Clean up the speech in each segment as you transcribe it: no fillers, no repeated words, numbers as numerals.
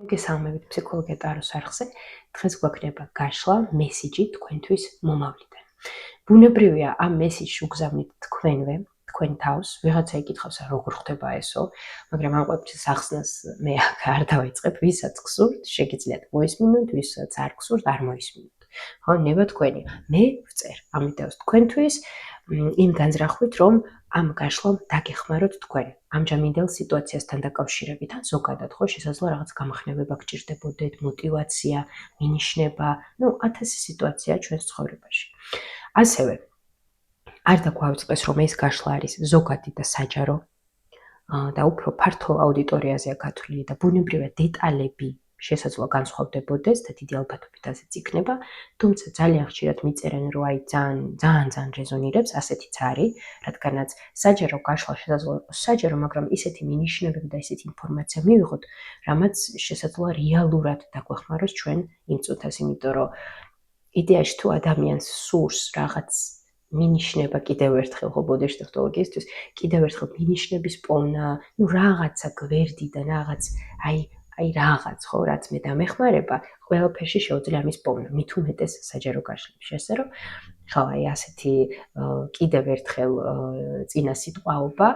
მოგესალმებით ფსიქოლოგია ტაროს არხზე. დღეს გვაქვს გაშლა მესიჯი თქვენთვის მომავლიდან. ბუნებრივია ამ მესიჯს უგზავნით თქვენვე, თქვენ თავს, ვიღაცა იკითხავს როგორ ხდება ესო, მაგრამ ამ ყველაფრის ახსნას მე არ დავიწყებ, ვისაც გსურთ, შეგიძლიათ მოისმინოთ, ვისაც არ გსურთ, არ მოისმინოთ. ხო, ნება თქვენია. მე ვწერ ამ ვიდეოს თქვენთვის იმ განზრახვით, რომ ამ გაშლამ დაგეხმაროთ თქვენ. ამჟამინდელ სიტუაციასთან დაკავშირებით, ან ზოგადად ხო შესაძლოა რაღაც გამახნევება გჭირდებოდეთ, мотиваცია, მინიშნება, 1000 სიტუაციაა ჩვენს ცხოვრებაში. ასევე არ დაგვაუწყდეს, რომ ეს გაშლა არის ზოგადი და საჯარო და უფრო ფართო აუდიტორიაზეა გათვლილი და ბუნებრივია დეტალები შესაძლოა განსხვავდებოდეს და დიდი ალბათობით ასეც იქნება, თუმცა ძალიან ხშირად მიწერენ, რომ აი ძალიან რეზონირებს, ასეთიც არის, რადგანაც საჯარო გაშლა შესაძლოა იყოს საჯარო, მაგრამ ისეთი მინიშნებები და ისეთი ინფორმაცია მივიღოთ, რამაც შესაძლოა რეალურად დაგვეხმაროს ჩვენ იმ წუთას, იმიტომ რომ იდეაში თუ ადამიანს სურს რაღაც მინიშნება კიდევ ერთხელ ხო ბოდეში ტექნოლოგიისთვის, კიდევ ერთხელ მინიშნების პოვნა, რაღაცა გვერდი და რაღაც აი რაღაც ხო, რაც მე დამეხმარება, ყველაფერში შეუძლია ამის პოვნა, მით უმეტეს საჯარო გაშლებში, ასე რომ ხო, აი ასეთი კიდევ ერთხელ წინა სიტყვაობა,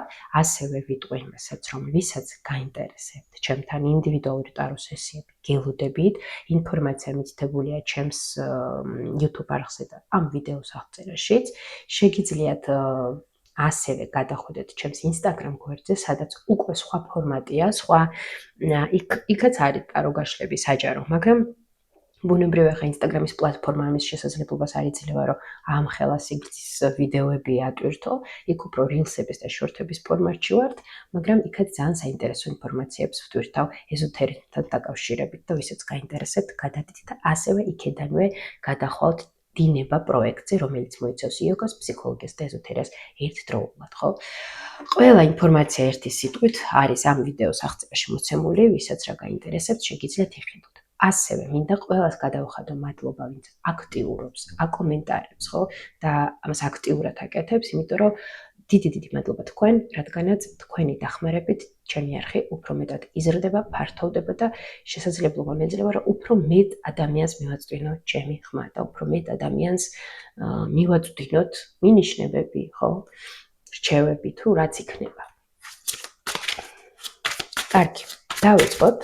ასევე ვიტყვი იმასაც, რომ ვისაც გაინტერესებთ ჩემთან ინდივიდუალური ტარო სესიები, გელოდებით, ინფორმაცია მითითებულია ჩემს YouTube არხზე და ამ ვიდეოს აღწერაშიც, შეგიძლიათ ასევე გადახვიდეთ ჩემს Instagram გვერდზე, სადაც უკვე სხვა ფორმატია, სხვა იქაც არის ტარო გაშლები საჯარო, მაგრამ ბუნებრივია ხა Instagram-ის პლატფორმა ამის შესაძლებლობას არ იძლევა, რომ ამ ხელა სიგრძის ვიდეოები ატვირთო, იქ უფრო rilsების და short-ების ფორმატში ვართ, მაგრამ იქაც ძალიან საინტერესო ინფორმაციებს ვტვირთავ ეზოთერიკთან დაკავშირებით და ვისაც გაინტერესებთ, გადადით და ასევე იქედანვე გადახვალთ დინება პროექტზე, რომელიც მოიცავს იოგას, ფსიქოლოგიას და ეზოთერიას ერთდროულად, ხო? ყველა ინფორმაცია ერთი სიტყვით არის ამ ვიდეოს აღწერაში მოცემული, ვისაც რა გაინტერესებთ, შეგიძლიათ იხილოთ. ასევე მინდა ყველას გადავხადო მადლობა, ვინც აქტიურობს, აკომენტარებს, ხო? და ამას აქტიურად აკეთებს, იმიტომ რომ დიდი მადლობა თქვენ, რადგანაც თქვენი დახმარებით ჩემი არხი უფრო მეტად იზრდება, ფართოვდება და შესაძლებლობა მეძლევა, რომ უფრო მეტ ადამიანს მივაწვდინო ჩემი ხმა და უფრო მეტ ადამიანს მივაწვდინოთ მინიშნებები, ხო? რჩევები თუ რაც იქნება. კარგი, დავიწყოთ.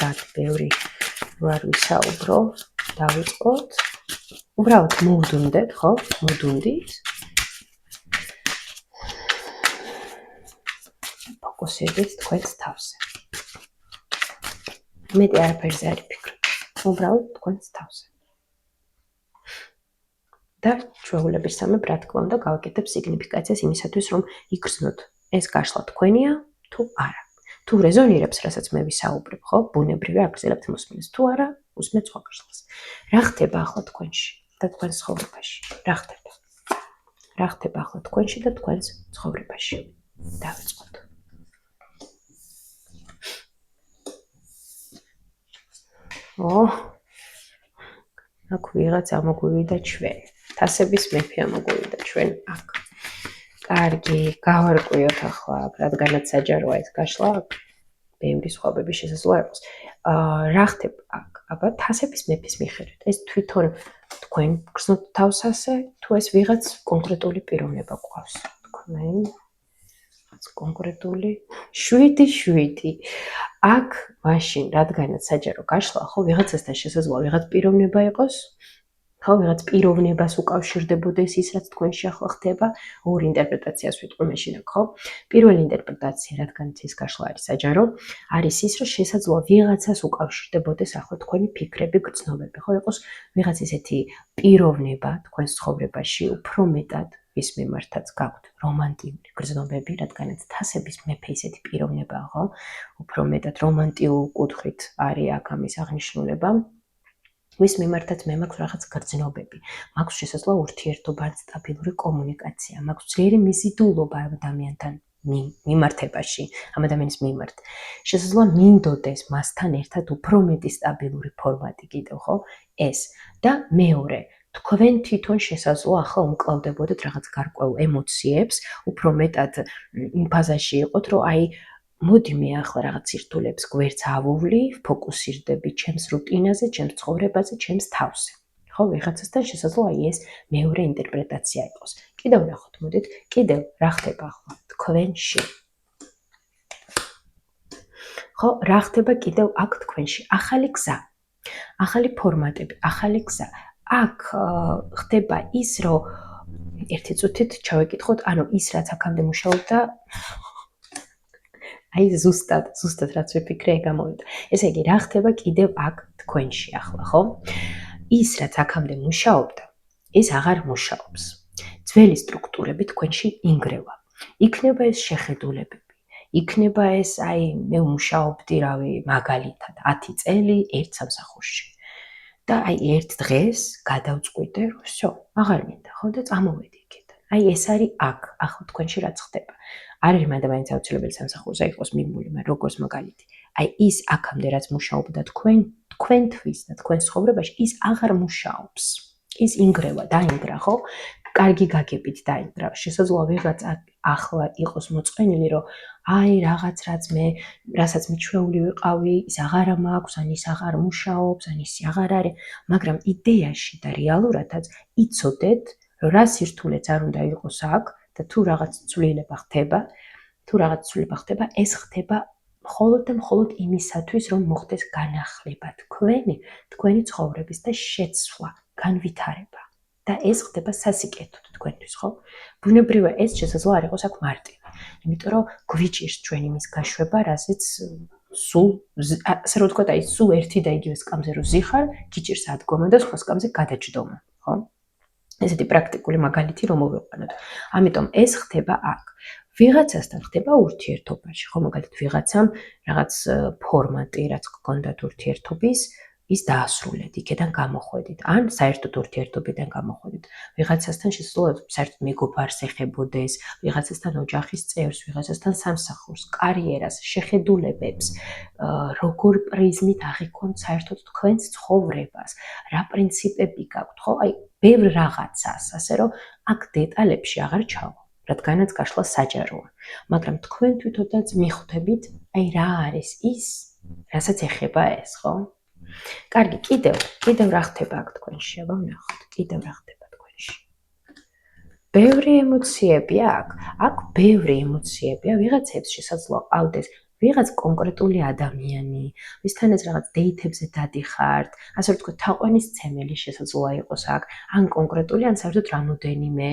ძალიან ბევრი არ ვისაუბრო, დავიწყოთ. უბრალოდ მოვდუნდეთ, ხო? მოვდუნდით. ფოკუსირდით თქვენს თავზე. მეტი არაფერზე არ იფიქროთ. უბრალოდ თქვენს თავზე. და ჩვეულებისამებრ, რა თქმა უნდა, გავაკეთებ სიგნიფიკაციას იმისათვის, რომ იგრძნოთ ეს გაშლა თქვენია თუ არა. თუ რეზონირებს, რასაც მე ვისაუბრებ, ხო? ბუნებრივია აგრძელებთ მოსმენას. თუ არა, უსმენთ სხვა გაშლას. რა ხდება ახლა თქვენში და თქვენს ცხოვრებაში? რა ხდება? რა ხდება ახლა თქვენში და თქვენს ცხოვრებაში? დავიწყოთ. აქ ვიღაცა მოგვივიდა ჩვენ. თასების მეფე მოგვივიდა ჩვენ აქ. კარგი, გავარკვიოთ ახლა, რადგანაც საჯაროა ეს გაშლა, ბევრი სხვაობები შესაძლოა იყოს. რა ხდება აქ? აბა, თასების მეფის მიხედვით, ეს თვითონ თქვენ გრძნოთ თავს ასე, თუ ეს ვიღაც კონკრეტული პიროვნება გვყავს? თქვენ კონკრეტული 7. აქ მაშინ, რადგანაც საჯარო გაშლა, ხო, ვიღაცასთან შესაძლოა ვიღაც პიროვნება იყოს, ხო, ვიღაც პიროვნებას უკავშირდებოდეს ის, რაც თქვენში ახლა ხდება, ორი ინტერპრეტაციას ვიტყვი მაშინ აქ, ხო? პირველი ინტერპრეტაცია, რადგანაც ეს გაშლა არის საჯარო, არის ის, რომ შესაძლოა ვიღაცას უკავშირდებოდეს ახლა თქვენი ფიქრები, გრძნობები, ხო, იყოს ვიღაც ესეთი პიროვნება თქვენს ცხოვრებაში, უფრო მეტად ვის მიმართაც გაქვთ რომანტიული გრძნობები, რადგანაც თასების მეფე ისეთი პიროვნებაა, ხო? უფრო მეტად რომანტიულ კუთხით არის აქ ამის აღნიშნულება. ვის მიმართაც მე მაქვს რაღაც გრძნობები, მაქვს შესაძლოა ურთიერთობა, სტაბილური კომუნიკაცია, მაქვს ძლიერი მიზიდულობა ადამიანთან მიმართებაში, ამ ადამიანის მიმართ. შესაძლოა მინდოდეს მასთან ერთად უფრო მეტი სტაბილური ფორმატი კიდევ, ხო? ეს და მეორე, თქვენ თვითონ შესაძლოა ახლა უმკლავდებოდეთ რაღაც გარკვეულ ემოციებს, უფრო მეტად იმ ფაზაში იყოთ, რომ აი მოდი მე ახლა რაღაც სირთულეებს გვერდს ავუვლი, ფოკუსირდები ჩემს რუტინაზე, ჩემს ცხოვრებაზე, ჩემს თავზე. ხო, ვიღაცასთან შესაძლოა ეს მეორე ინტერპრეტაცია იყოს. კიდევ ნახოთ, მოდით, კიდევ რა ხდება ახლა თქვენში. ხო, რა ხდება კიდევ აქ თქვენში? ახალი გზა, ახალი ფორმატები, ახალი გზა. აქ ხდება ის, რომ ერთი წუთით ჩავეკითხოთ, ანუ ის რაც აქამდე მუშაობდა აი ზუსტად რაც ვიფიქრე გამოვიდა. ესე იგი, რა ხდება კიდევ აქ თქვენში ახლა, ხო? ის რაც აქამდე მუშაობდა, ის აღარ მუშაობს. ძველი სტრუქტურები თქვენში ინგრევა. იქნება ეს შეხედულებები. იქნება ეს, აი, მე ვმუშაობდი, რავი, მაგალითად 10 წელი ერთ სამსახურში. და აი ერთ დღეს გადავწყვიტე, რომ всё, აღარ მინდა, ხო და წამოვედი იქიდან. აი ეს არის აქ, ახლა თქვენში რაც ხდება. არ არის მანდ-მაინც აუცილებელი სამსახურზე იყოს მიმული, მაგრამ როგორც მაგალითი. აი ის აქამდე რაც მუშაობდა თქვენთვის და თქვენ ცხოვრებაში, ის აღარ მუშაობს. ის ინგრევა, დაინგრა, ხო? კარგი გაგებით დაინგრა. შესაძლოა ვიღაცა ახლა იყოს მოწყენილი, რომ აი რაღაც რასაც მიჩვეული ვიყავი, ის აღარა მაქვს, ან ის აღარ მუშაობს, ან ისი აღარ არის, მაგრამ იდეაში და რეალურადაც იცოდეთ, რომ რა სირთულეც არ უნდა იყოს აქ და თუ რაღაც ცვლილება ხდება, ეს ხდება მხოლოდ და მხოლოდ იმისათვის, რომ მოხდეს განახლება თქვენი ცხოვრების და შეცვლა, განვითარება. და ეს ხდება სასიკეთოდ თქვენთვის, ხო? ბუნებრივია ეს შესაძლოა არ იყოს აქ მარტივი. იმიტომ რომ გვიჭირს ჩვენ იმის გაშვება, რასაც სულ, ასე რომ ვთქვათ, აი სულ ერთი და იგივე სკამზე რო ზიხარ, გიჭირს ადგომა და სხვა სკამზე გადაჯდომა, ხო? ესეთი პრაქტიკული მაგალითი რომ მოვიყვანოთ. ამიტომ ეს ხდება აქ. ვიღაცასთან ხდება ურთიერთობაში, ხო, მაგალითად ვიღაცამ რაღაც ფორმატი, რაც გქონდათ ურთიერთობის, ის დაასრულეთ, იქიდან გამოხვედით, ან საერთოდ ურთიერთობიდან გამოხვედით. ვიღაცასთან შესაძლოა საერთოდ მეგობარს ეხებოდეს, ვიღაცასთან ოჯახის წევრს, ვიღაცასთან სამსახურს, კარიერას, შეხედულებებს, როგორ პრიზმით აღიქონთ საერთოდ თქვენს ცხოვრებას, რა პრინციპები გაქვთ, ხო? აი, ბევრ რაღაცას, ასე რომ აქ დეტალებში აღარ ჩავალ. რადგანაც გაშლა საჯაროა. მაგრამ თქვენ თვითონაც მიხვდებით, აი რა არის ის, რასაც ეხება ეს, ხო? კარგი, კიდევ რა ხდება აქ თქვენში, აბა ვნახოთ, კიდევ რა ხდება თქვენში. ბევრი ემოციებია აქ ბევრი ემოციებია, ვიღაცებს შესაძლოა ყავდეს ვიღაც კონკრეტული ადამიანი, ვისთანაც რაღაც დეითებზე დადიხართ, ასე რომ ვთქვათ, თაყვანისცემელი შესაძლოა იყოს აქ, ან კონკრეტული, ან საერთოდ რამოდენიმე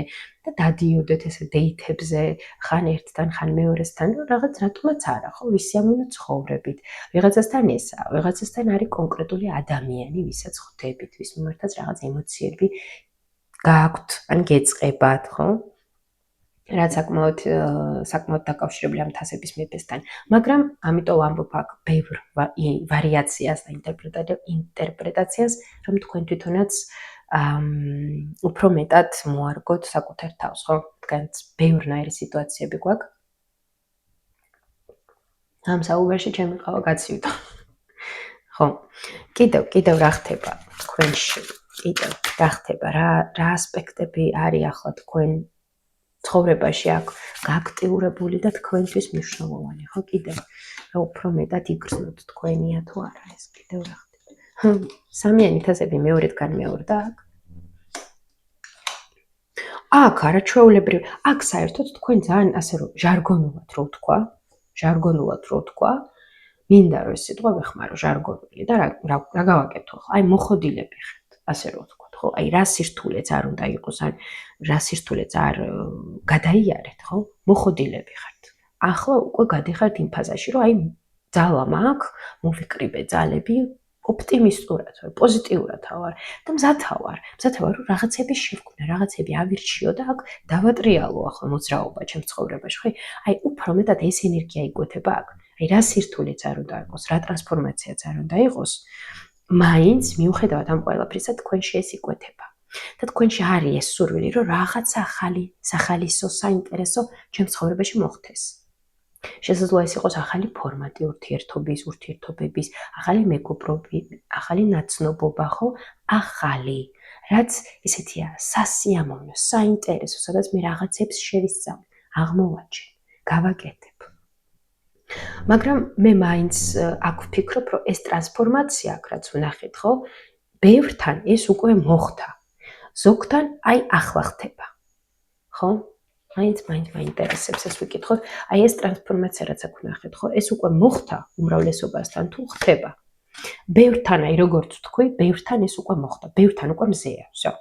და დადიოდეთ ესე დეითებზე, ხან ერთთან, ხან მეორესთან, რაღაც რატომაც არა, ხო, ვისი ამ უნდა ცხოვრებით. ვიღაცასთან ესაა, ვიღაცასთან არის კონკრეტული ადამიანი, ვისაც ხვდებით, ვის მიმართაც რაღაც ემოციები გააქვთ, ან გეწყებათ, ხო? რაც საკმაოდ დაკავშირებულია მთასების მეფესთან. მაგრამ ამიტომ ვამბობ აქ ბევრ ვარიაციას და ინტერპრეტაციას, რომ თქვენ თვითონაც უფრო მეტად მოარგოთ საკუთარ თავს, ხო? თქვენც ბევრნაირი სიტუაციები გვაქვს. ამ საუბარში ჩემი ყავა გაცივდა. ხო. კიდევ რა ხდება თქვენში? კიდევ რა ხდება? რა ასპექტები არის ახლა თქვენ ცხოვრებაში აქ გააქტიურებული და თქვენთვის მნიშვნელოვანი, ხო? კიდევ რა უფრო მეტად იგრძნოთ თქვენია თუ არა ეს კიდევ რა ხდება? სამიანი თასები მეორედ განმეორდა აქ. აქ არაჩვეულებრივ, აქ საერთოდ თქვენ ძალიან ასე რომ ჟარგონულად რო ვთქვა, მინდა რომ ეს სიტყვა ვეხმარო ჟარგონული და რა გავაკეთო ხო? აი მოხოდილები ხართ, ასე რომ ვთქვათ, ხო? აი რა სირთულეც არ უნდა იყოს, ან რა სირთულეც არ გადაიარეთ, ხო? მოხოდილები ხართ. ახლა უკვე გადიხართ იმ ფაზაში, რომ აი ძალა მაქვს, მოვიკრიბე ძალები, ოპტიმისტურად ვარ, პოზიტიურად ვარ და მზად ვარ, რომ რაღაცები შევქმნე, რაღაცები ავირჩიო და აქ დავატრიალო ახლა მოძრაობა ჩემს ცხოვრებაში, ხო? აი უფრო მეტად ეს ენერგია იკვეთება აქ. აი რა სირთულეც არ უნდა იყოს, რა ტრანსფორმაციაც არ უნდა იყოს, მაინც მიუხედავად ამ ყველაფრისა თქვენში ეს იკვეთება. და თქვენში არის ეს სურვილი, რომ რაღაც ახალი, სახალისო, საინტერესო ჩემს ცხოვრებაში მოხდეს. შესაძლოა ეს იყოს ახალი ფორმატი ურთიერთობების, ახალი მეგობრობები, ახალი ნაცნობობა, ხო? ახალი, რაც ესეთია სასიამოვნო, საინტერესო, სადაც მე რაღაცებს შევისწავლე, აღმოვაჩენ, გავაკეთებ. მაგრამ მე მაინც აქ ვფიქრობ, რომ ეს ტრანსფორმაცია აქ რაც ვნახეთ, ხო? ბევრთან ეს უკვე მოხდა. ზოგთან აი ახლა ხდება. ხო? მაინც მაინტერესებს ეს ვიკითხოთ. აი ეს ტრანსფორმაცია რაც აქ ვნახეთ, ხო? ეს უკვე მოხდა უმრავლესობასთან თუ ხდება. ბევრთან აი როგორც ვთქვი, ბევრთან ეს უკვე მოხდა. ბევრთან უკვე მზეა, всё.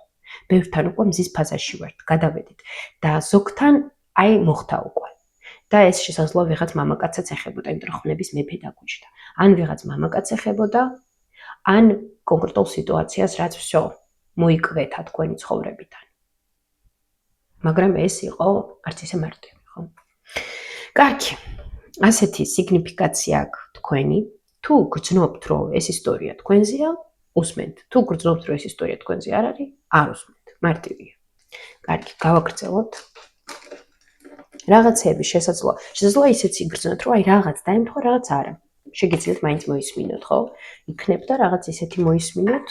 ბევრთან უკვე მზის ფაზაში ვართ, გადავედით. და ზოგთან აი მოხდა უკვე. და ეს შესაძლოა ვიღაც მამაკაცაც ეხებოდა, იმიტომ რომ ხმლების მეფე დაგუჩნდა. ან ვიღაც მამაკაც ეხებოდა, ან კონკრეტულ სიტუაციას, რაც всё მოიკვეთა თქვენი ცხოვრებიდან. მაგრამ ეს იყო არც ისე მარტივი, ხო? კარგი. ასეთი სიგნიფიკაცია აქვს თქვენი. თუ გრძნობთ, რომ ეს ისტორია თქვენზეა, უსმენთ. თუ გრძნობთ, რომ ეს ისტორია თქვენზე არ არის, არ უსმენთ. მარტივია. კარგი, გავაგრძელოთ. რაღაცები შესაძლოა ისეც იგრძნოთ, რომ აი რაღაც დაემთხვა, რაღაც არა. შეგიძლიათ მაინც მოისმინოთ, ხო? იქნებ და რაღაც ისეთი მოისმინოთ,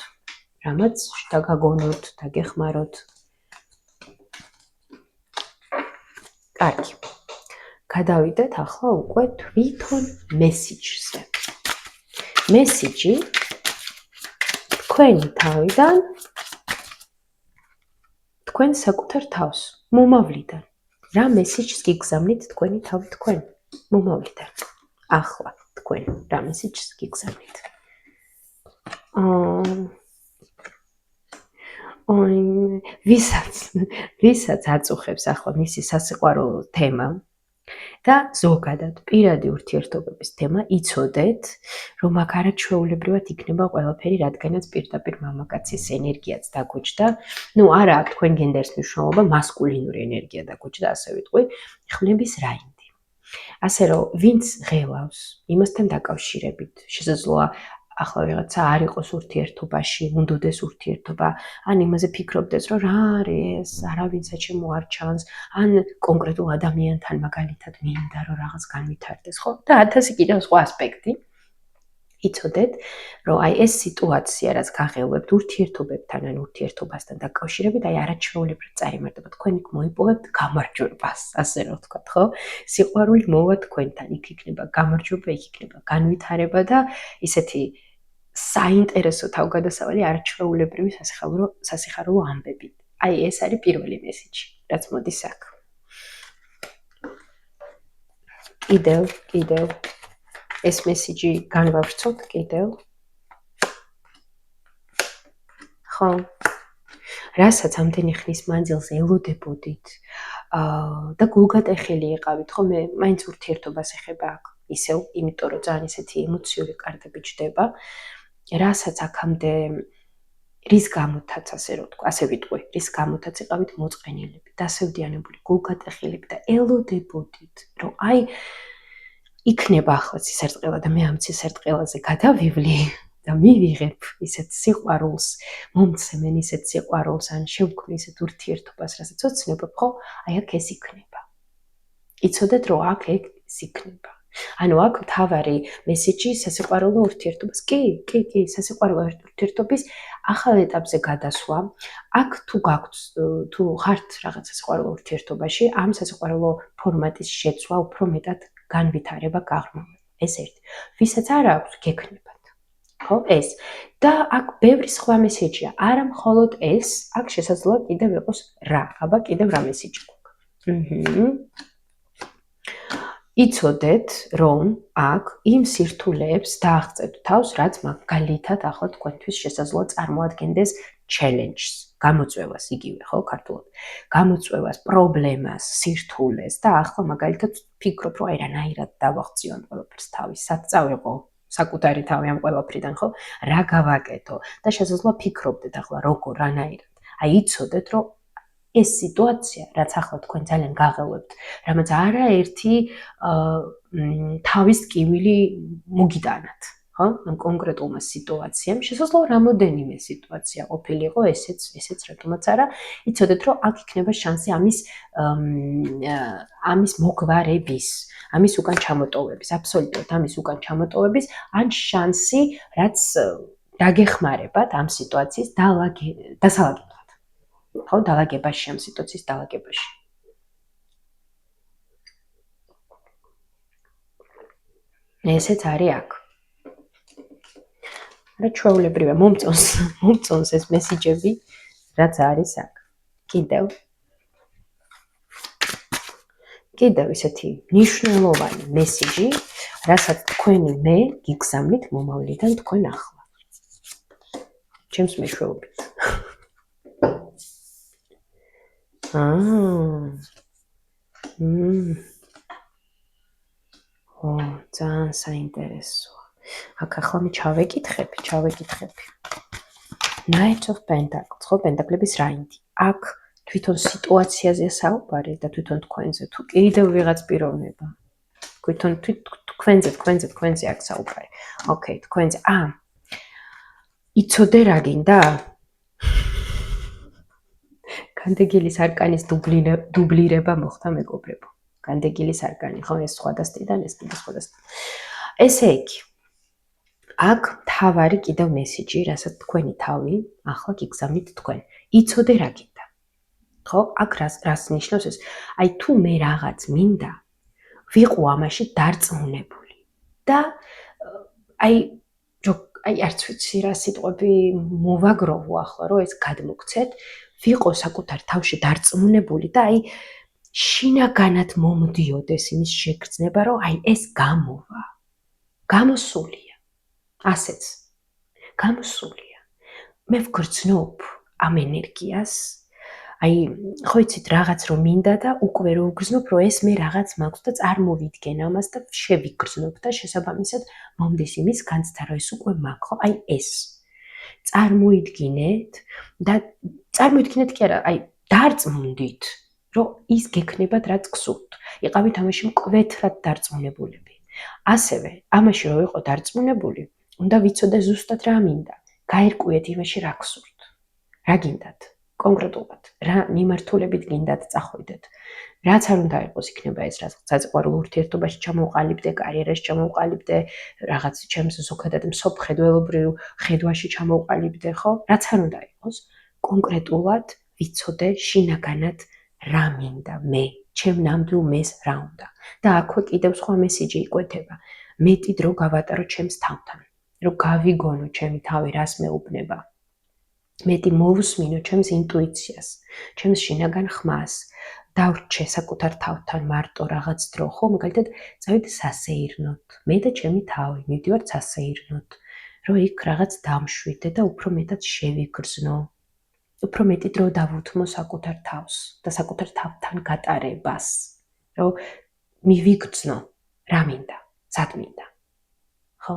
რამაც დაგაგონოთ, დაგეხმაროთ. კარგი. გადავიდეთ ახლა უკვე თვითონ მესიჯზე. მესიჯი თქვენი თავიდან თქვენ საკუთარ თავს, მომავლიდან. რა მესიჯს გიგზავნით თქვენი თავი თქვენ, მომავლიდან. ახლა თქვენ რა მესიჯს გიგზავნით. ვისაც აწუხებს ახლა მისი სასიყვარულო თემა და ზოგადად პირადი ურთიერთობების თემა, იცოდეთ, რომ აქ არაჩვეულებრივად იქნება ყველაფერი, რადგანაც პირდაპირ მამაკაცის ენერგიაც დაგუჩნდა. არა აქვს თქვენ გენდერს მნიშვნელობა, მასკულინური ენერგია დაგუჩნდა, ასე ვიტყვი, ხმლების რაინდი. ასე რომ, ვინც ღელავს იმასთან დაკავშირებით, შესაძლოა ახლა ვიღაცა არ იყოს ურთიერთობაში, უნდოდეს ურთიერთობა, ან იმაზე ფიქრობდეს, რომ რა არის, არავინ საჩემო არ ჩანს, ან კონკრეტულ ადამიანთან მაგალითად მინდა რომ რაღაც განვითარდეს, ხო? და 1000 კიდევ სხვა ასპექტი. იცოდეთ, რომ აი ეს სიტუაცია, რაც გაღელვებთ ურთიერთობებთან ან ურთიერთობასთან დაკავშირებით, აი არაჩვეულებრივად წაიმარდება. თქვენ იქ მოიპოვებთ გამარჯვებას, ასე რომ ვთქვათ, ხო? სიყვარული მოვა თქვენთან, იქ იქნება გამარჯვება, იქ იქნება განვითარება და ისეთი საინტერესო თავგადასავალი არაჩვეულებრივი სასიხარულო ამბები. აი ეს არის პირველი მესიჯი, რაც მოდის აქ. კიდევ ეს მესიჯი განვავრცოთ კიდევ. ხო. რასაც ამდენი ხნის მანძილზე ელოდებოდით და გულგატეხილი იყავით, ხო, მე მაინც ურთიერთობას ეხება აქ. ისევ, იმიტომ რომ ძალიან ისეთი ემოციური კარტები ჩდება. რასაც აქამდე რის გამოთაც ასე ვიტყვი, რის გამოთაც იყავით მოწყენილები, დასევდიანებული, გულგატეხილები და ელოდებოდით, რომ აი იქნება ახლა ცისარტყელა და მე ამ ცისარტყელაზე გადავივლი და მივიღებ ისეთ სიყვარულს, მომცემენ ისეთ სიყვარულს, ან შევქმნი ისეთ ურთიერთობას, რასაც ოცნებობ, ხო? აი აქ ეს იქნება. იცოდეთ, რომ აქ ეს იქნება. ანუ აქ მთავარი მესიჯი სასიყვარულო ურთიერთობას. კი, სასიყვარულო ურთიერთობის ახალ ეტაპზე გადასვლა. აქ თუ ხართ რაღაც სასიყვარულო ურთიერთობაში, ამ სასიყვარულო ფორმატის შეცვლა, უფრო მეტად განვითარება, გაღრმავა. ეს ერთი. ვისაც არ აქვს, გექნებათ. ხო, ეს. და აქ ბევრი სხვა მესიჯია. არა მხოლოდ ეს, აქ შესაძლოა კიდევ იყოს რა. აბა კიდევ რა მესიჯი გვაქვს. იცოდეთ, რომ აქ იმ სირთულეებს დააღწევთ თავს, რაც მაგალითად ახლა თქვენთვის შესაძლოა წარმოადგენდეს challenge-ს, გამოწვევას იგივე, ხო, ქართულად. გამოწვევას, პრობლემას, სირთულეს და ახლა მაგალითად ფიქრობ, რომ აი რანაირად დავაღწიო ამ ყველაფერს თავის, სად წავიღო საკუთარი თავი ამ ყველაფრიდან, ხო? რა გავაკეთო და შესაძლოა ფიქრობდეთ ახლა როგორ, რანაირად. აი იცოდეთ, რომ ეს სიტუაცია, რაც ახლა თქვენ ძალიან გაღელვებთ, რამაც არაერთი თავის ტკივილი მოგიტანათ, ხო? ამ კონკრეტულმა სიტუაციამ, შესაძლოა რამოდენიმე სიტუაცია ყოფილიყო, ესეც რატომაც არა, იცოდეთ, რომ აქ იქნება შანსი ამის მოგვარების, ამის უკან ჩამოტოვების, აბსოლუტურად ამის უკან ჩამოტოვების, ან შანსი, რაც დაგეხმარებათ ამ სიტუაციის დასალაგებლად. ხო, დალაგებაში, ამ სიტუაციის დალაგებაში. ესეც არის აქ. რა ჩვეულებრივია, მომწონს ეს მესიჯები, რაც არის აქ. კიდევ ისეთი მნიშვნელოვანი მესიჯი, რასაც თქვენი მე გიგზავნით მომავლიდან თქვენ ახლა. ჩემს მეშვეობით. ძალიან საინტერესოა. აქ ახლა მე ჩავეკითხები. Knight of Pentacles, ხო, პენტაკლების რაინდი. აქ თვითონ სიტუაციაზე საუბარი და თვითონ თქვენზე, თუ კიდევ ვიღაც პიროვნება. თვითონ თქვენზე აქ საუბარი. ოკეი, თქვენზე. იცოდე რა გინდა? განდეგილის არკანის დუბლირება მოხდა მეგობრებო. განდეგილის არკანი, ხო, ეს სხვადასტიდან, ეს კიდე სხვადასტიდან. ესე იგი, აქ თავარი კიდევ მესიჯი, რასაც თქვენი თავი ახლა გიგზავნით თქვენ. იცოდე რა გინდა. ხო, აქ რას ნიშნავს ეს? აი თუ მე რაღაც მინდა, ვიყო ამაში დარწმუნებული. და არც ვიცი რა სიტყვები მოვაგროვო ახლა, რომ ეს გადმოგცეთ, ვიყო საკუთარ თავში დარწმუნებული და შინაგანად მომდიოდეს იმის შეგრძნება, რომ ეს გამოვა. გამოსულია. ასეც. გამოსულია. მე ვგრძნობ ამ ენერგიას. ხო იცით, რაღაც რომ მინდა და უკვე რომ ვგრძნობ, რომ ეს მე რაღაც მაქვს და წარმოვიდგენ ამას და შევიგრძნობ და შესაბამისად მომდის იმის განცდა, რომ ეს უკვე მაქვს, ხო? ეს. წარმოიდგინეთ და წარმოიდგინეთ კი არა, დარწმუნდით, რომ ის გექნებათ, რაც გსურთ. იყავით ამაში მკვეთრად დარწმუნებულები. ასევე, ამაში რომ იყო დარწმუნებული, უნდა ვიცოდე ზუსტად რა მინდა. გაერკვიეთ იმაში რა გსურთ. რა გინდათ? კონკრეტულად, რა მიმართულებით გინდათ წახვიდეთ. რაც არ უნდა იყოს, იქნება ეს რაც საწყვარულ ურთიერთობაში ჩამოვყალიბდე, კარიერაში ჩამოვყალიბდე, რაღაც ჩემს ზოგადად მსოფლმხედველობრივ ხედვაში ჩამოვყალიბდე, ხო? რაც არ უნდა იყოს, კონკრეტულად ვიცოდე შინაგანად რა მინდა მე, ჩემ ნამდვილ მეს რა უნდა. და აქვე კიდევ სხვა მესიჯი იკვეთება. მეტი დრო გავატარო ჩემს თავთან, რომ გავიგონო ჩემი თავი რას მეუბნება. მეტი მოვუსმინო ჩემს ინტუიციას, ჩემს შინაგან ხმას, დავრჩე საკუთარ თავთან მარტო რაღაც დრო, ხო, მაგალითად, წავიდე სასეირნოთ, მე და ჩემი თავი, მივდივართ სასეირნოთ, რომ იქ რაღაც დამშვიდე და უფრო მეტად შევიგრძნო, უფრო მეტი დრო დავუთმო საკუთარ თავს და საკუთარ თავთან გატარებას, რომ მივიგრძნო რა მინდა, სად მინდა, ხო?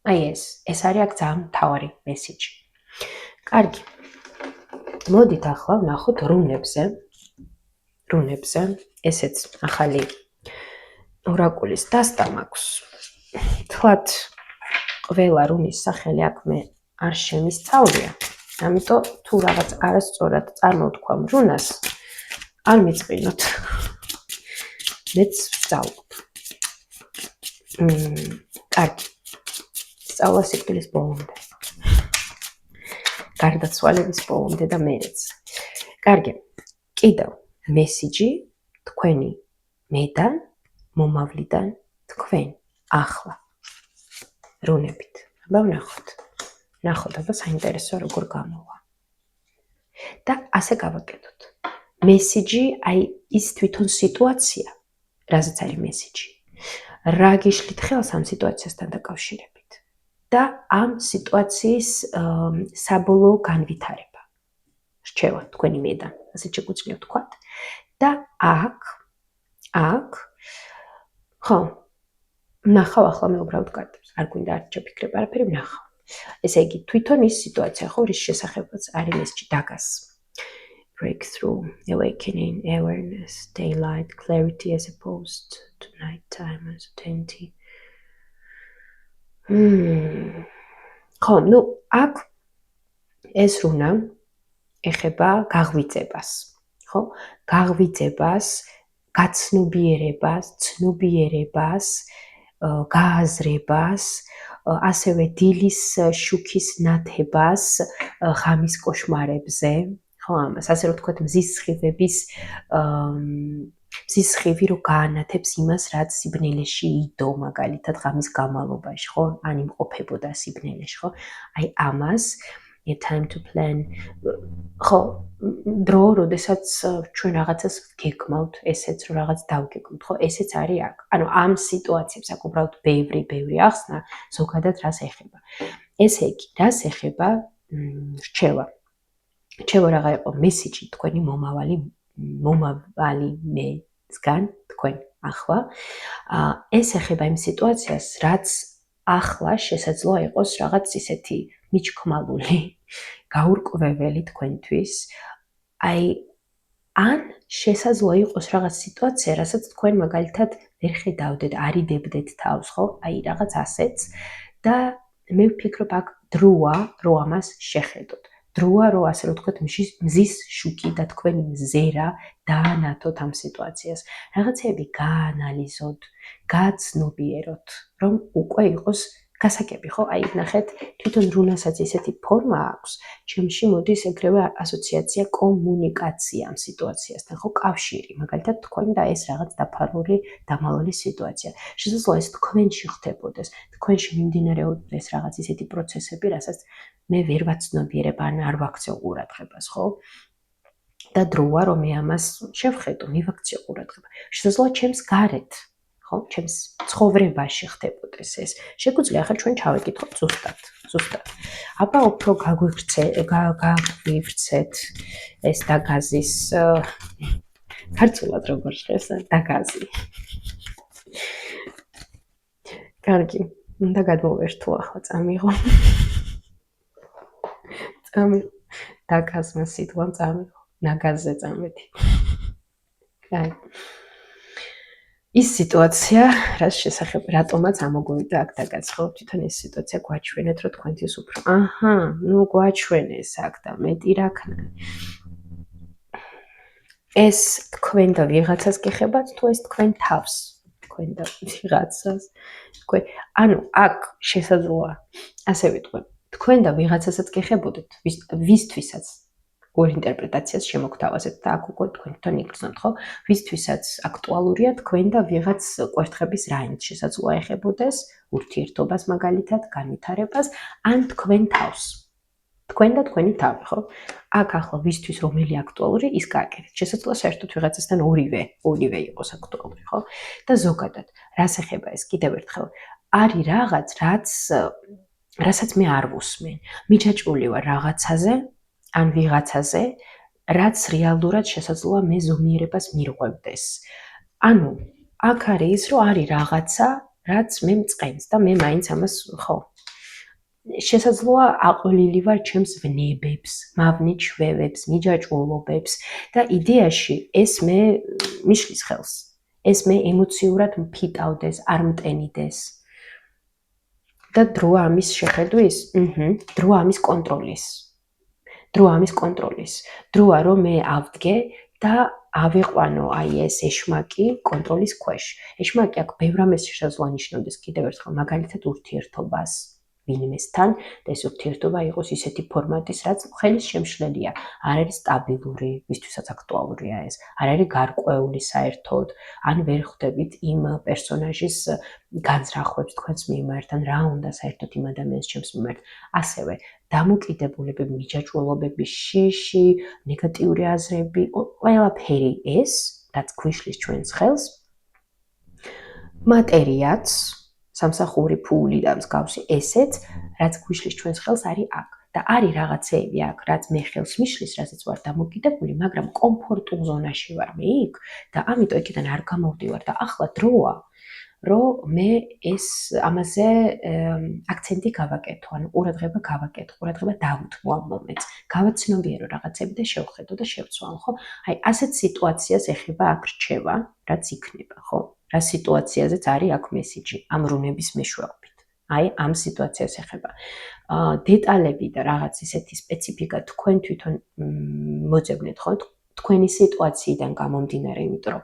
ეს არის აქ ძალიან მთავარი მესიჯი. კარგი, მოდით ახლა ვნახოთ რუნებზე, ესეც ახალი ორაკულის დასტა მაქვს. თქვათ, ყველა რუნის სახელი აქ მე არ შემისწავლია, ამიტომ თუ რაღაც არასწორად წარმოვთქვამ რუნას, არ მიწყინოთ. მეც ვსწავლობ. კარგი, სწავლა სიკვდილის ბოლომდე. გარდაცვალების ბოლომდე და მერეც. კარგი, კიდევ მესიჯი თქვენი მედან, მომავლიდან თქვენ ახლა. რუნებით. აბა ვნახოთ. აბა საინტერესო როგორ გამოვა. და ასე გავაკეთოთ. მესიჯი, ის თვითონ სიტუაცია, რაზეც არის მესიჯი. რა გიშლით ხელს ამ სიტუაციასთან დაკავშირებით. და ამ სიტუაციის საბოლოო განვითარება. რჩევა თქვენი მედან, ასე შეგვიძლია ვთქვათ. და აქ, ხო, ვნახავ ახლა მე უბრალოდ კარტებს, არ გვინდა არ ჩაფიქრებ არაფერი ვნახავ. ესე იგი, თვითონ ის სიტუაცია, ხო, რის შესახებაც არის მესიჯი დაგას. Breakthrough, awakening, awareness, daylight, clarity as opposed to nighttime, uncertainty. ხო, აქ ეს რუნა ეხება გაღვიძებას, ხო? გაღვიძებას, გაცნობიერებას, ცნობიერებას, გააზრებას, ასევე დილის შუქის ნათებას, ღამის კოშმარებზე, ხო, ამას, ასე რომ ვთქვათ, მზის სხივების მზის სხივი რო გაანათებს იმას, რაც სიბნელეში იდო, მაგალითად ღამის განმავლობაში, ხო? ან იმყოფებოდა სიბნელეში, ხო? აი ამას a time to plan ხო დრო, როდესაც ჩვენ რაღაცას გეკმავთ, ესეც რომ რაღაც დავგეკმოთ, ხო? ესეც არის აქ. ანუ ამ სიტუაციებს აქ უბრალოდ ბევრი ახსნა, ზოგადად რას ეხება. ესე იგი, რას ეხება რჩევა. რჩევა რაღა იყო მესიჯი თქვენი მომავალი მესგან თქვენ ახლა. ეს ეხება იმ სიტუაციას, რაც ახლა შესაძლოა იყოს რაღაც ისეთი მიჩქმალული, გაურკვეველი თქვენთვის. აი ან შესაძლოა იყოს რაღაც სიტუაცია, რასაც თქვენ მაგალითად ვერ ხედავდეთ, არიდებდეთ თავს, ხო? აი რაღაც ასეც და მე ვფიქრობ აქ დროა, რომ ამას შეხედოთ. დროა, რომ ასე რომ ვთქვათ, მზის შუქი და თქვენი მზერა დაანათოთ ამ სიტუაციას. რაღაცეები გაანალიზოთ, გაცნობიეროთ, რომ უკვე იყოს გასაგები, ხო? აი ნახეთ, თვითონ რუნასაც ისეთი ფორმა აქვს, ჩემში მოდის ეგრევე ასოციაცია კომუნიკაცია ამ სიტუაციასთან, ხო? კავშირი, მაგალითად თქვენ და ეს რაღაც დაფარული, დამალული სიტუაცია. შესაძლოა ეს თქვენში ხდებოდეს, თქვენში მიმდინარეობდეს რაღაც ისეთი პროცესები, რასაც მე ვერ ვაცნობიერებ ან არ ვაქცევ ყურადღებას, ხო? და დროა, რომ მე ამას შევხედო, მივაქციო ყურადღება. შესაძლოა ჩემს გარეთ, ხო, ჩემს ცხოვრებაში ხდებოდეს ეს. შეგვიძლია ახლა ჩვენ ჩავეკითხოთ ზუსტად. აბა უფრო გაგვივრცეთ ეს დაგაზის ქართულად როგორ ხეს დაგაზი. კარგი, უნდა გადმოვერთო ახლა წამიღო. დაგაზმა სიტყვამ წამიღო. ნაგაზზე წამეთი. აი ის სიტუაცია, რაც შესახებ რატომაც ამოგვივიდა აქ დაგაცხო, თვითონ ეს სიტუაცია გვაჩვენეთ, რომ თქვენთვის უფრო. აჰა, ნუ გვაჩვენეს აქ და მეტი რა ქნა. ეს თქვენ და ვიღაცას გეხებათ, თუ ეს თქვენ თავს, თქვენ და ვიღაცას. თქვენ, ანუ აქ შესაძლოა, ასე ვიტყვი, თქვენ და ვიღაცასაც გეხებოდეთ, ვისთვისაც ორ ინტერპრეტაციას შემოგთავაზეთ და აქ უკვე თქვენ თვითონ იგრძნობთ, ხო? ვისთვისაც აქტუალურია თქვენ და ვიღაც კვერთხების რაინც შესაძლოა ეხებოდეს, ურთიერთობას მაგალითად, განვითარებას, ან თქვენ თავს. თქვენ და თქვენი თავი, ხო? აქ ახლა ვისთვის რომელი აქტუალური, ის გააკეთეთ. შესაძლოა საერთოდ ვიღაცასთან ორივე იყოს აქტუალური, ხო? და ზოგადად, რას ეხება ეს კიდევ ერთხელ, არის რაღაც, რასაც მე არ ვუსმენ. მიჯაჭვული ვარ რაღაცაზე, ან ვიღაცაზე, რაც რეალურად შესაძლოა მე ზომიერებას მირღვევდეს. ანუ, აქ არის ის, რომ არის რაღაცა, რაც მე მწყენს და მე მაინც ამას, ხო, შესაძლოა აყოლილი ვარ ჩემს ვნებებს, მავნე ჩვევებს, მიჯაჭვულობებს და იდეაში ეს მე მიშლის ხელს. ეს მე ემოციურად მფიტავდეს, არ მტენიდეს. და დროა ამის შეხედვის, დროა ამის კონტროლის. დროა რომ მე ავდგე და ავიყვანო აი ეს ეშმაკი კონტროლის ქვეშ. ეშმაკი აქ ბევრ რამეს შესაძლოა ნიშნავდეს კიდევ ერთხელ, მაგალითად ურთიერთობას ვინმესთან და ეს ურთიერთობა იყოს ისეთი ფორმატის, რაც ხელის შემშლელია, არ არის სტაბილური, ვისთვისაც აქტუალურია ეს, არ არის გარკვეული საერთოდ, ან ვერ ხვდებით იმ პერსონაჟის განზრახვებს თქვენს მიმართ, ან რა უნდა საერთოდ იმ ადამიანს ჩემს მიმართ. ასევე დამოკიდებულებები, მიჯაჭვულობები, შიში, ნეგატიური აზრები, ყველაფერი ეს, რაც გვიშლის ჩვენს ხელს, მატერიაც, სამსახური, ფული და მსგავსი, ესეც, რაც გვიშლის ჩვენს ხელს არის აქ. და არის რაღაცეები აქ, რაც მე ხელს მიშლის, რასაც ვარ დამოკიდებული, მაგრამ კომფორტულ ზონაში ვარ მე იქ და ამიტომ იქიდან არ გამოვდივარ და ახლა დროა, რომ მე ეს ამაზე აქცენტი გავაკეთო, ანუ ყურადღება გავაკეთო, ყურადღება დავუთმო ამ მომენტს, გავაცნობიერო რაღაცები და შევხედო და შევცვალო, ხო? აი, ასეთ სიტუაციას ეხება აქ რჩევა, რაც იქნება, ხო? რა სიტუაციაზეც არის აქ მესიჯი, ამ რუნების მეშვეობით. აი, ამ სიტუაციას ეხება. დეტალები და რაღაც ისეთი სპეციფიკა თქვენ თვითონ მოძებნეთ, ხო? თქვენი სიტუაციიდან გამომდინარე, იმიტომ რომ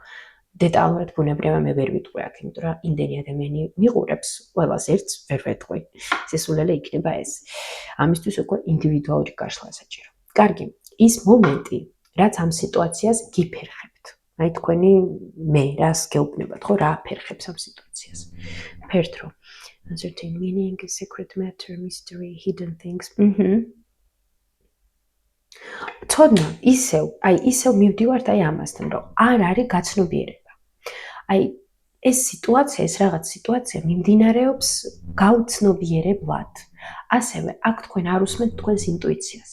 დეტალურად ბუნებრივია მე ვერ ვიტყვი აქ, იმიტომ რომ იმდენი ადამიანი მიყურებს, ყველას ერთს ვერ ვეტყვი. სისულელე იქნება ეს. ამისთვის უკვე ინდივიდუალური გაშლა საჭირო. კარგი, ის მომენტი, რაც ამ სიტუაციას გიფერხებთ. აი თქვენი მე რას გეუბნებათ ხო რა აფერხებს ამ სიტუაციას ფერთ რომ uncertain meaning secret matter mystery hidden things ცოდნა ისევ მივდივართ აი ამასთან რომ არ არის გაცნობიერება აი ეს სიტუაცია ეს რაღაც სიტუაცია მიმდინარეობს გაუცნობიერებლად ასევე აქ თქვენ არ უსმენთ თქვენს ინტუიციას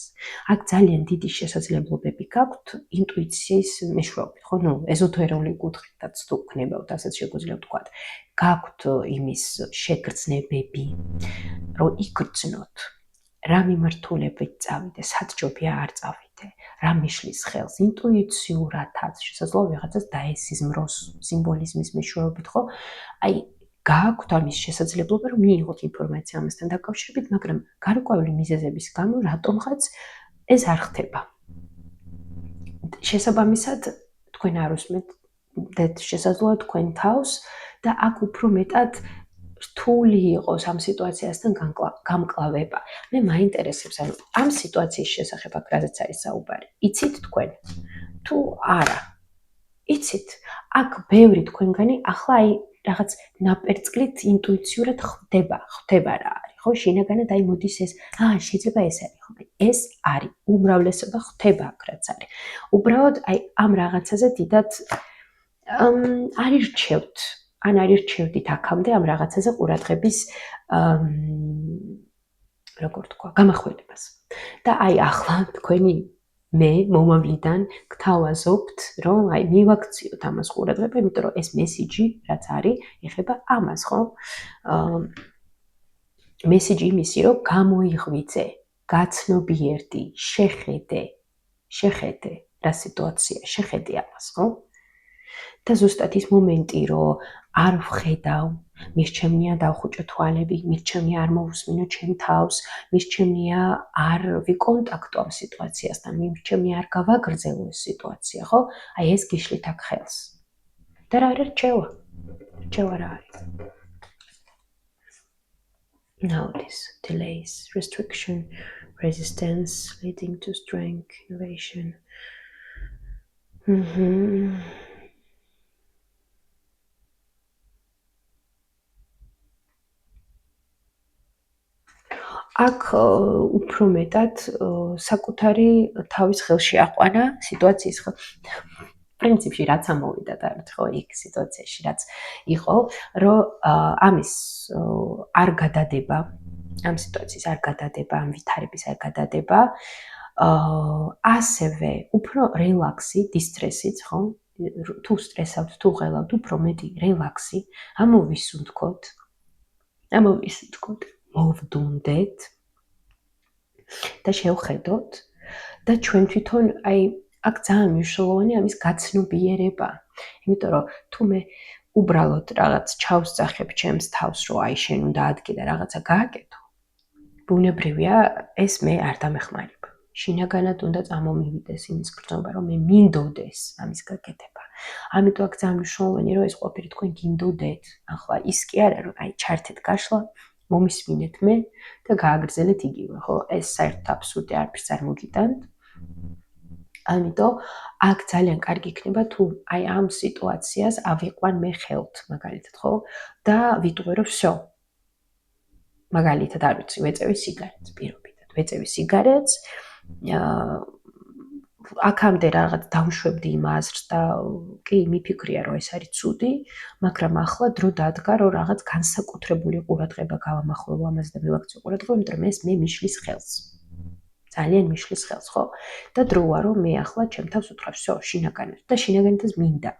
აქ ძალიან დიდი შესაძლებლობები გაქვთ ინტუიციის მეშვეობით ხო ნუ ეზოთერული კუთხითაც თუ ქნებავთ ასეც შეგვიძლია ვთქვათ გაქვთ იმის შეგრძნებები რომ იგრძნოთ რა მიმართულებით წავიდე საჯობია არ წავიდე რა მიშლის ხელს ინტუიციურადაც შესაძლოა ვიღაცას დაესიზმროს სიმბოლიზმის მეშვეობით ხო აი გააქვთ ამის შესაძლებლობა რომ მიიღოთ ინფორმაცია ამასთან დაკავშირებით მაგრამ გარკვეული მიზეზების გამო რატომღაც ეს არ ხდება შესაბამისად თქვენ არ უსმენთ შესაძლოა თქვენ თავს და აქ უფრო მეტად რთული იყოს ამ სიტუაციასთან გამკლავება. მე მაინტერესებს ანუ ამ სიტუაციის შესახებ აქ რაზეც არის საუბარი. იცით თქვენ? თუ არა. იცით? აქ ბევრი თქვენგანი ახლა აი რაღაც ნაპერწკლით ინტუიციურად ხდება რა არის, ხო? შინაგანად აი მოდის ეს, შეიძლება ეს არის, ხო? ეს არის. უმრავლესობა ხდება აქ რაც არის. უბრალოდ აი ამ რაღაცაზე დიდად არ ირჩევთ. ან არ ირჩევდით აქამდე ამ რაღაცაზე ყურადღების როგორ თქვა, გამახვილებას. და აი ახლა თქვენი მე მომავლიდან გთავაზობთ, რომ აი მივაქციოთ ამას ყურადღება, იმიტომ რომ ეს მესიჯი რაც არის, ეხება ამას, ხო? მესიჯი იმისი, რომ გამოიღვიძე, გაცნობიერდი, შეხედე რა სიტუაცია, შეხედე ამას, ხო? და ზუსტად ის მომენტი, რომ არ ვხედავ, მირჩევნია დავხუჭო თვალები, მირჩევნია არ მოვუსმინო ჩემ თავს, მირჩევნია არ ვიკონტაქტო ამ სიტუაციასთან, მირჩევნია არ გავაგრძელო ეს სიტუაცია, ხო? აი ეს გიშლით აქ ხელს. და რა არის რჩევა? რჩევა რა არის? Notice, delays, restriction, resistance, leading to strength, innovation. აქ უფრო მეტად საკუთარი თავის ხელში აყვანა სიტუაციის პრინციპში რაც ამოვიდა და ხო იქ სიტუაციაში რაც იყო რომ ამის არ გადადება ამ სიტუაციის არ გადადება ამ ვითარების არ გადადება ასევე უფრო რელაქსი დისტრესიც ხო თუ სტრესავთ თუ ღელავთ უფრო მეტი რელაქსი ამოვისუნთქოთ მოვდუნდეთ და შევხედოთ და ჩვენ თვითონ აი აქ ძალიან მნიშვნელოვანია ამის გაცნობიერება. იმიტომ რომ თუ მე უბრალოდ რაღაც ჩავსძახებ ჩემს თავს რომ აი შენ უნდა ადგე და რაღაცა გააკეთო, ბუნებრივია ეს მე არ დამეხმარება. შინაგანად უნდა წამომივიდეს იმის გრძნობა რომ მე მინდოდეს ამის გაკეთება. ამიტომ აქ ძალიან მნიშვნელოვანია რომ ეს ყოფილი თქვენ გინდოდეთ. ახლა ის კი არა რომ აი ჩართეთ გაშლა მომისმინეთ მე და გააგრძელეთ იგივე, ხო? ეს საერთოდ აბსურდი არაფერს არ მოგიტანთ. ამიტომ აქ ძალიან კარგი იქნება თუ აი ამ სიტუაციას ავიყვან მე ხელთ, მაგალითად, ხო? და ვიტყვე რომ всё. მაგალითად, არ ვიცი, ვეწევი სიგარეტს პირობითად. ვეწევი სიგარეტს, აქამდე რაღაც დავუშვებდი იმ აზრს და კი მიფიქრია რომ ეს არის ცუდი, მაგრამ ახლა დრო დადგა რომ რაღაც განსაკუთრებული ყურადღება გავამახვილო ამაზე და მივაქციო ყურადღება, იმიტომ რომ ეს მე მიშლის ხელს. ძალიან მიშლის ხელს, ხო? და დროა რომ მე ახლა ჩემ თავს უთხრა, всё, შინაგანად და შინაგანადაც მინდა.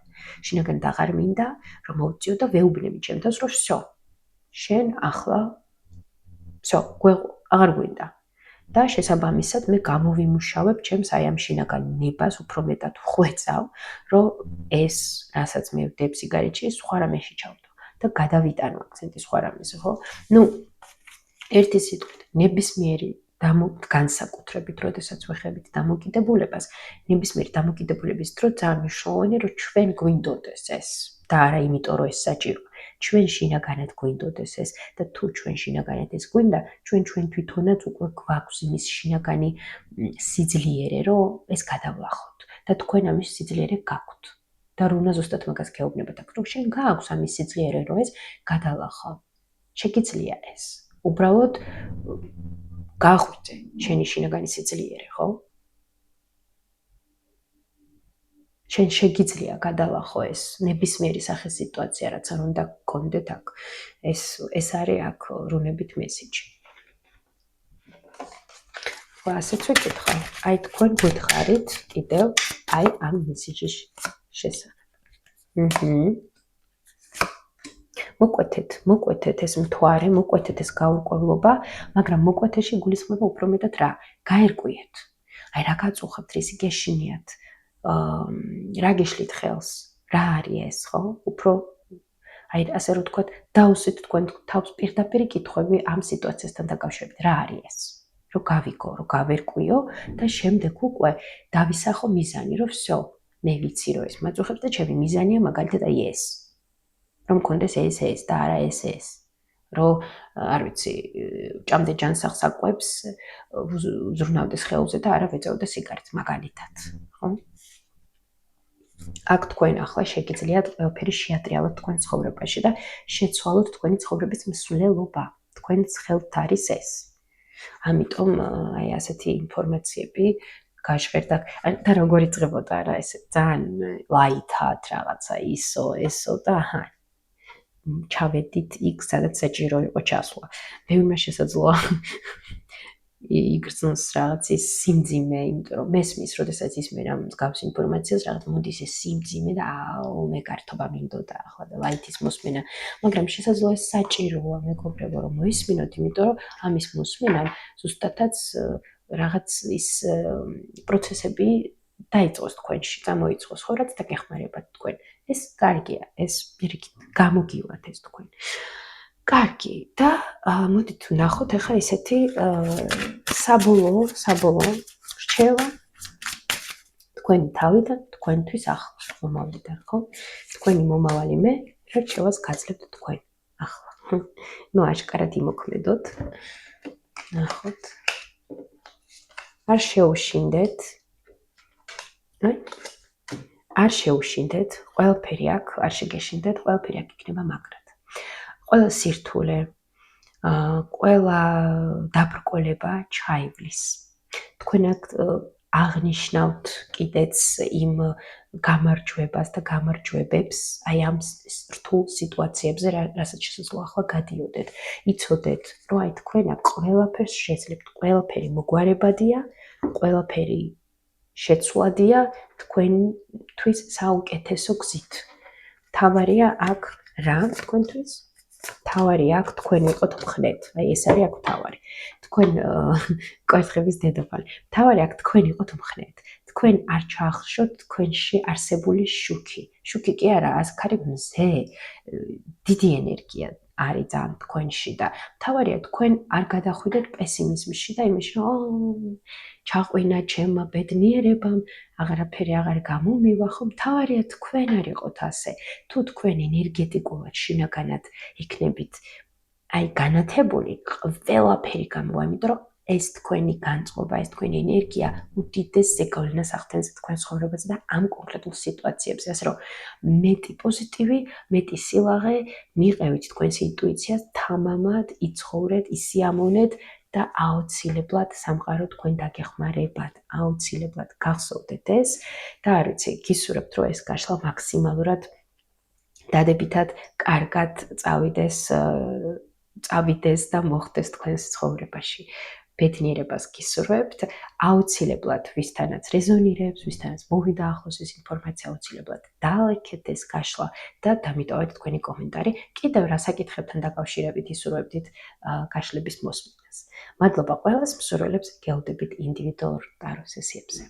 შინაგანად აღარ მინდა რომ მოვწიო და ვეუბნები ჩემ თავს რომ всё. შენ ახლა всё, აღარ გვინდა. და შესაბამისად მე გამოვიმუშავებ ჩემს აი ამ შინაგან ნებას უფრო მეტად ვხვეწავ, რომ ეს რასაც მე ვდებ სიგარეტში, სხვა რამეში ჩავდო და გადავიტანო აქცენტი სხვა რამეზე, ხო? ნუ ერთი სიტყვით, ნებისმიერი განსაკუთრებით, როდესაც ვეხებით დამოკიდებულებას, ნებისმიერი დამოკიდებულების დრო ძალიან მნიშვნელოვანია, რომ ჩვენ გვინდოდეს ეს და არა იმიტომ, რომ ეს საჭიროა. ჩვენ შინაგანად გვინდოდეს ეს და თუ ჩვენ შინაგანად ეს გვინდა, ჩვენ თვითონაც უკვე გვაქვს იმის შინაგანი სიძლიერე, რომ ეს გადავლახოთ და თქვენ ამის სიძლიერე გაქვთ. და რუნა ზუსტად მაგას გეუბნებათ, რომ შენ გააქვს ამის სიძლიერე, რომ ეს გადალახო. შეგიძლია ეს. უბრალოდ გაახვიძე შენი შინაგანი სიძლიერე, ხო? შენ შეგიძლია გადალახო ეს ნებისმიერი სახის სიტუაცია, რაც არ უნდა გქონდეთ აქ. ეს არის აქ რუნებით მესიჯი. ასეც ვიკითხავ. აი თქვენ გითხარით კიდევ აი ამ მესიჯის შესახებ. მოკვეთეთ ეს მთვარე, მოკვეთეთ ეს გაურკვევლობა, მაგრამ მოკვეთეში გულისხმობა უფრო მეტად რა? გაერკვიეთ. აი რა გაწუხებთ, რისი გეშინიათ, რა გეშლით ხელს, რა არის ეს, ხო? უფრო აი ასე რომ თქვათ, დაუსვით თქვენ თავს პირდაპირ კითხვები ამ სიტუაციასთან დაკავშირებით, რა არის ეს? რომ გავიგო, რომ გავერკვიო და შემდეგ უკვე დავისახო მიზანი, რომ всё, მე ვიცი რომ ეს მაწუხებს და ჩემი მიზანია მაგალითად აი ეს. რომ მქონდეს ეს და არა ეს. რომ არ ვიცი, ჭამდე ჯანსაღს აკვებს, უზრუნავდეს ხელზე და არა ვეწეოდე სიგარეტს მაგალითად, ხო? აქ თქვენ ახლა შეგიძლიათ ყველაფერი შეატრიალოთ თქვენ ცხოვრებაში და შეცვალოთ თქვენი ცხოვრების მსვლელობა. თქვენს ხელთ არის ეს. ამიტომ აი ასეთი ინფორმაციები გაჟღერდა და როგორ იწყებოდა რა ესე ძალიან ლაითად რაღაცა ისო და აჰა ჩავედით იქ სადაც საჭირო იყო ჩასვლა. ბევრმა შესაძლოა იგრძნოს რაღაც ის სიმძიმე, იმიტომ რომ მესმის, როდესაც ისმენ ამ მსგავს ინფორმაციას, რაღაც მოდის ეს სიმძიმე და მე გართობა მინდოდა ახლა და ლაითის მოსმენა, მაგრამ შესაძლოა ეს საჭიროა, მეგობრებო, რომ მოისმინოთ, იმიტომ რომ ამის მოსმენამ ზუსტადაც რაღაც ის პროცესები დაიწყოს თქვენში, გამოიწყოს, ხო, რაც დაგეხმარებათ თქვენ. ეს კარგია, ეს პირიქით გამოგივათ ეს თქვენ. კარგი და მოდით ვნახოთ ახლა ისეთი საბოლოო რჩევა თქვენი თავიდან თქვენთვის ახლა მომავლიდან, ხო? თქვენი მომავალი მე რჩევას გაძლევთ თქვენ ახლა. ნუ აშკარად იმოქმედოთ. ნახოთ. არ შეუშინდეთ. არ შეუშინდეთ, ყველაფერი აქ არ შეგეშინდეთ, ყველაფერი აქ იქნება მაგრად. ყველა სირთულე, ყველა დაბრკოლება ჩაივლის. თქვენ აქ აღნიშნავთ კიდეც იმ გამარჯვებას და გამარჯვებებს, აი ამ რთულ სიტუაციებზე, რასაც შესაძლოა ახლა გადიოდეთ. იცოდეთ, რომ აი თქვენ აქ ყველაფერს შეძლებთ, ყველაფერი მოგვარებადია, ყველაფერი შეცვლადია თქვენთვის საუკეთესო გზით. თავარია აქ რა თქვენთვის? თავარი აქ თქვენ იყოთ მხნეთ. აი ეს არის აქ თავარი. თქვენ კვერცხების დედოფალი. თავარი აქ თქვენ იყოთ მხნეთ. თქვენ არ ჩაახშოთ თქვენში არსებული შუქი. შუქი კი არა, ასკარი მზე, დიდი ენერგია არის ძალიან თქვენში და თავარია თქვენ არ გადახვიდეთ პესიმიზმში და იმაში, რომ ჩაყვინა ჩემმა ბედნიერებამ, აღარაფერი აღარ გამომივა, ხო, თავარია თქვენ არ იყოთ ასე. თუ თქვენ ენერგეტიკულად შინაგანად იქნებით აი განათებული, ყველაფერი გამოვა, იმიტომ რომ ეს თქვენი განწყობა, ეს თქვენი ენერგია უდიდეს ზეგავლენას ახდენს თქვენ ცხოვრებაზე და ამ კონკრეტულ სიტუაციებზე, ასე რომ მეტი პოზიტივი, მეტი სილაღე მიყევით თქვენს ინტუიციას, თამამად იცხოვრეთ, ისიამოვნეთ და აუცილებლად სამყარო თქვენ დაგეხმარებათ, აუცილებლად გახსოვდეთ ეს და არ ვიცი, გისურვებთ, რომ ეს გაშლა მაქსიმალურად დადებითად კარგად წავიდეს და მოხდეს თქვენს ცხოვრებაში. ბედნიერებას გისურვებთ, აუცილებლად ვისთანაც რეზონირებს, ვისთანაც მოვიდა ახლოს ეს ინფორმაცია, აუცილებლად დაალექეთ ეს გაშლა და დამიტოვეთ თქვენი კომენტარი. კიდევ რა საკითხებთან დაკავშირებით ისურვებდით გაშლების მოსმენას. მადლობა ყველას, მსურველებს გელოდებით ინდივიდუალურ ტარო სესიებზე.